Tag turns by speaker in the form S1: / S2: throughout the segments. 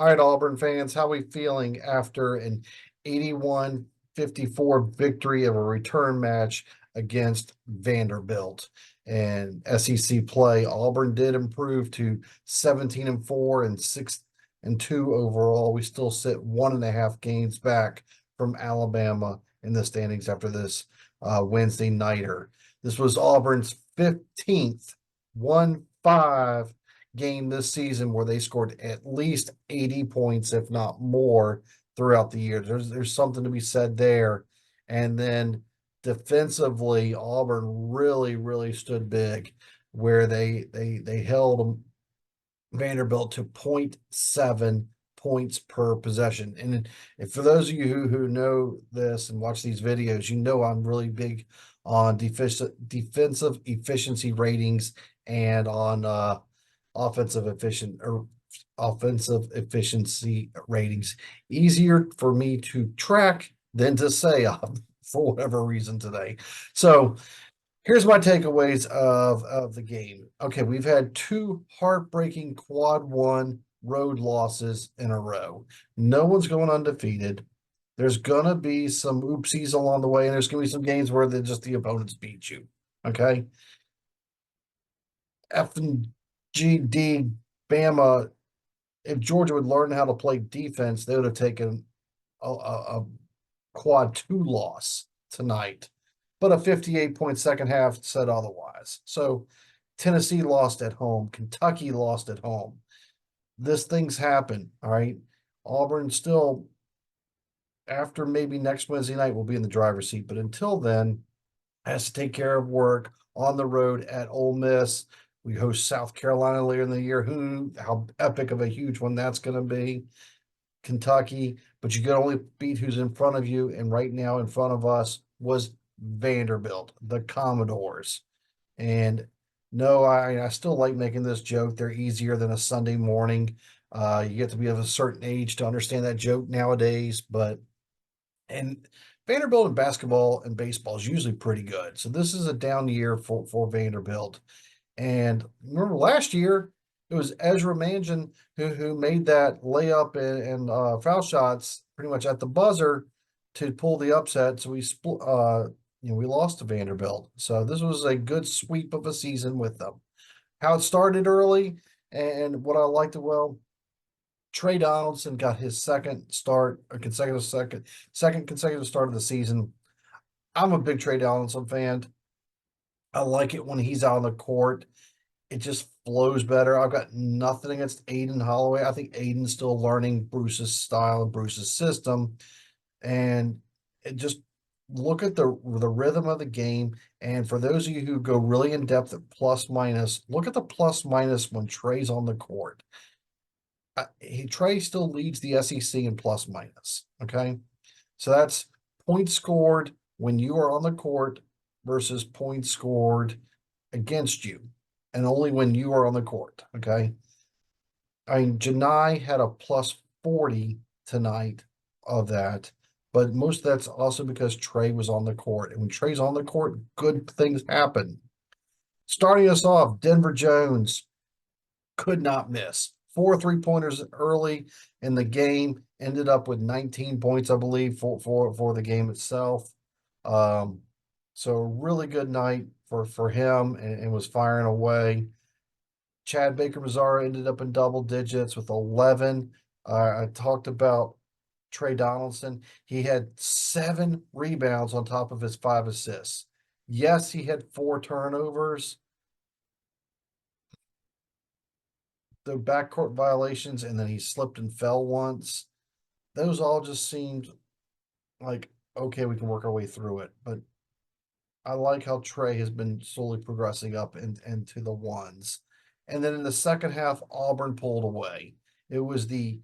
S1: All right, Auburn fans, how we feeling after an 81-54 victory of a return match against Vanderbilt and SEC play? Auburn did improve to 17-4 and 6-2 overall. We still sit 1.5 games back from Alabama in the standings after this Wednesday nighter. This was Auburn's 15th 1-5 game this season where they scored at least 80 points, if not more, throughout the year. There's something to be said there. And then defensively, Auburn really stood big, where they held Vanderbilt to 0.7 points per possession. And if for those of you who know this and watch these videos, you know I'm really big on defensive efficiency ratings and on offensive efficiency ratings. Easier for me to track than to say for whatever reason today. So here's my takeaways of the game. Okay, we've had two heartbreaking quad one road losses in a row. No one's going undefeated. There's gonna be some oopsies along the way, and there's gonna be some games where the opponents beat you. Okay. F and GD Bama, if Georgia would learn how to play defense, they would have taken a quad two loss tonight. But a 58-point second half said otherwise. So Tennessee lost at home. Kentucky lost at home. This thing's happen. All right. Auburn still, after maybe next Wednesday night, will be in the driver's seat. But until then, has to take care of work on the road at Ole Miss. We host South Carolina later in the year. How epic of a huge one that's going to be. Kentucky, but you can only beat who's in front of you. And right now in front of us was Vanderbilt, the Commodores. And no, I still like making this joke. They're easier than a Sunday morning. You get to be of a certain age to understand that joke nowadays, and Vanderbilt in basketball and baseball is usually pretty good. So this is a down year for Vanderbilt. And remember last year, it was Ezra Mansion who made that layup and foul shots pretty much at the buzzer to pull the upset. So we lost to Vanderbilt. So this was a good sweep of a season with them. How it started early and what I liked, Trey Donaldson got his second consecutive start of the season. I'm a big Trey Donaldson fan. I like it when he's out on the court. It just flows better. I've got nothing against Aiden Holloway. I think Aiden's still learning Bruce's style and Bruce's system. And it just look at the rhythm of the game. And for those of you who go really in depth at plus minus, look at the plus minus when Trey's on the court. Trey still leads the SEC in plus minus. Okay. So that's points scored when you are on the court versus points scored against you, and only when you are on the court. Okay. I mean, Janai had a plus 40 tonight of that, but most of that's also because Trey was on the court. And when Trey's on the court, good things happen. Starting us off, Denver Jones could not miss. 4 3-pointers early in the game, ended up with 19 points, I believe, for the game itself. So a really good night for him and was firing away. Chad Baker-Mazara ended up in double digits with 11. I talked about Trey Donaldson. He had 7 rebounds on top of his 5 assists. Yes, he had 4 turnovers. The backcourt violations, and then he slipped and fell once. Those all just seemed like, okay, we can work our way through it. But I like how Trey has been slowly progressing up into the ones. And then in the second half, Auburn pulled away. It was the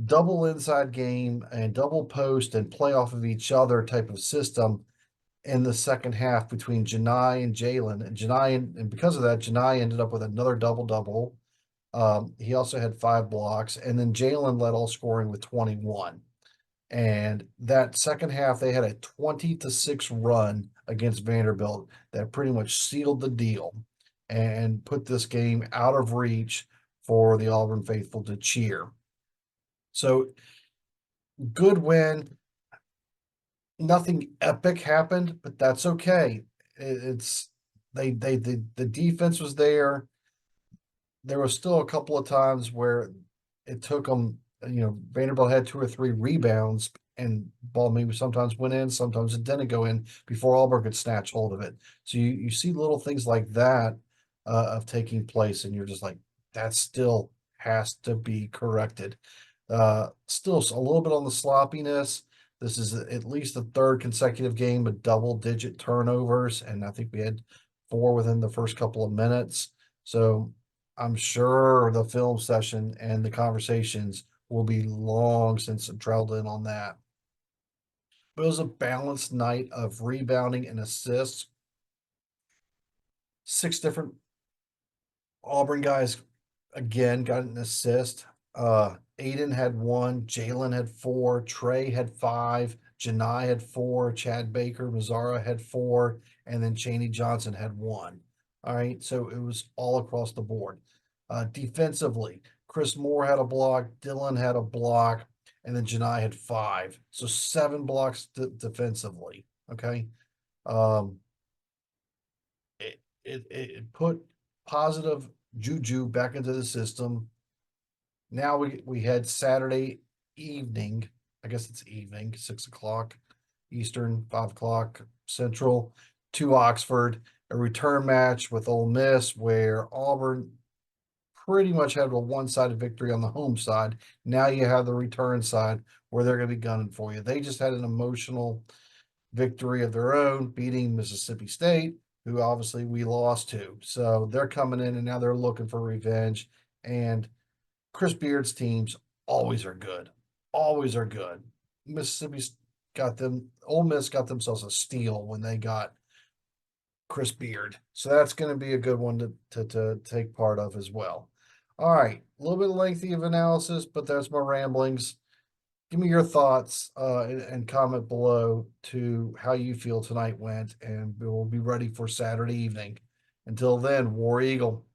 S1: double inside game and double post and play off of each other type of system in the second half between Janai and Jalen. And because of that, Janai ended up with another double-double. He also had 5 blocks, and then Jalen led all scoring with 21. And that second half, they had a 20-6 run against Vanderbilt that pretty much sealed the deal and put this game out of reach for the Auburn faithful to cheer. So good win. Nothing epic happened, but that's okay. It's the defense was there. There was still a couple of times where it took them, Vanderbilt had two or three rebounds and ball maybe sometimes went in, sometimes it didn't go in before Auburn could snatch hold of it. So you see little things like that of taking place, and you're just like, that still has to be corrected. Still a little bit on the sloppiness. This is at least the third consecutive game with double-digit turnovers, and I think we had four within the first couple of minutes. So I'm sure the film session and the conversations will be long since trailed in on that. But it was a balanced night of rebounding and assists. Six different Auburn guys again got an assist. Aiden had one, Jalen had four, Trey had five, Janai had four, Chad Baker, Mazzara had four, and then Chaney Johnson had one. All right, so it was all across the board. Defensively, Chris Moore had a block, Dylan had a block, and then Janai had five. So seven blocks defensively. Okay. Um, it put positive juju back into the system. Now we had Saturday evening. I guess it's evening, 6 o'clock Eastern, 5 o'clock Central, to Oxford, a return match with Ole Miss where Auburn pretty much had a one-sided victory on the home side. Now you have the return side where they're going to be gunning for you. They just had an emotional victory of their own, beating Mississippi State, who obviously we lost to. So they're coming in and now they're looking for revenge. And Chris Beard's teams always are good, always are good. Mississippi's got them, Ole Miss got themselves a steal when they got Chris Beard. So that's going to be a good one to take part of as well. All right, a little bit lengthy of analysis, but that's my ramblings. Give me your thoughts and comment below to how you feel tonight went, and we'll be ready for Saturday evening. Until then, War Eagle.